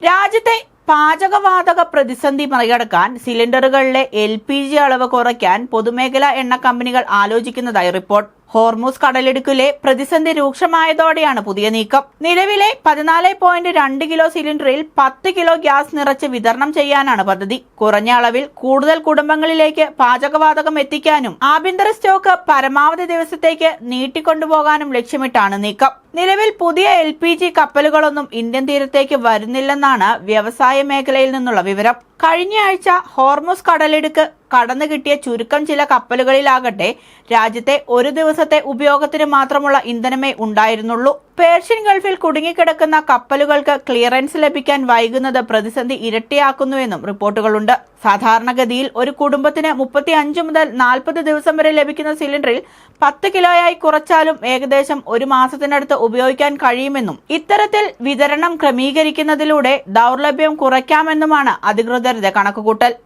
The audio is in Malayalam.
രാജ്യത്തെ പാചകവാതക പ്രതിസന്ധി മറികടക്കാൻ സിലിണ്ടറുകളിലെ LPG അളവ് കുറയ്ക്കാൻ പൊതുമേഖലാ എണ്ണ കമ്പനികൾ ആലോചിക്കുന്നതായി റിപ്പോർട്ട്. ഹോർമൂസ് കടലിടുക്കിലെ പ്രതിസന്ധി രൂക്ഷമായതോടെയാണ് പുതിയ നീക്കം. നിലവിലെ 14.2 കിലോ സിലിണ്ടറിൽ 10 കിലോ ഗ്യാസ് നിറച്ച് വിതരണം ചെയ്യാനാണ് പദ്ധതി. കുറഞ്ഞ അളവിൽ കൂടുതൽ കുടുംബങ്ങളിലേക്ക് പാചകവാതകം എത്തിക്കാനും ആഭ്യന്തര സ്റ്റോക്ക് പരമാവധി ദിവസത്തേക്ക് നീട്ടിക്കൊണ്ടുപോകാനും ലക്ഷ്യമിട്ടാണ് നീക്കം. നിലവിൽ പുതിയ LPG കപ്പലുകളൊന്നും ഇന്ത്യൻ തീരത്തേക്ക് വരുന്നില്ലെന്നാണ് വ്യവസായ മേഖലയിൽ നിന്നുള്ള വിവരം. കഴിഞ്ഞ ആഴ്ച ഹോർമൂസ് കടലിടുക്ക് കടന്നു കിട്ടിയ ചുരുക്കം ചില കപ്പലുകളിലാകട്ടെ രാജ്യത്തെ ഒരു ദിവസത്തെ ഉപയോഗത്തിന് മാത്രമുള്ള ഇന്ധനമേ ഉണ്ടായിരുന്നുള്ളൂ. പേർഷ്യൻ ഗൾഫിൽ കുടുങ്ങിക്കിടക്കുന്ന കപ്പലുകൾക്ക് ക്ലിയറൻസ് ലഭിക്കാൻ വൈകുന്നത് പ്രതിസന്ധി ഇരട്ടിയാക്കുന്നുവെന്നും റിപ്പോർട്ടുകളുണ്ട്. സാധാരണഗതിയിൽ ഒരു കുടുംബത്തിന് 35 മുതൽ 40 ദിവസം വരെ ലഭിക്കുന്ന സിലിണ്ടറിൽ 10 കിലോയായി കുറച്ചാലും ഏകദേശം ഒരു മാസത്തിനടുത്ത് ഉപയോഗിക്കാൻ കഴിയുമെന്നും ഇത്തരത്തിൽ വിതരണം ക്രമീകരിക്കുന്നതിലൂടെ ദൗർലഭ്യം കുറയ്ക്കാമെന്നുമാണ് അധികൃതരുടെ കണക്കുകൂട്ടൽ.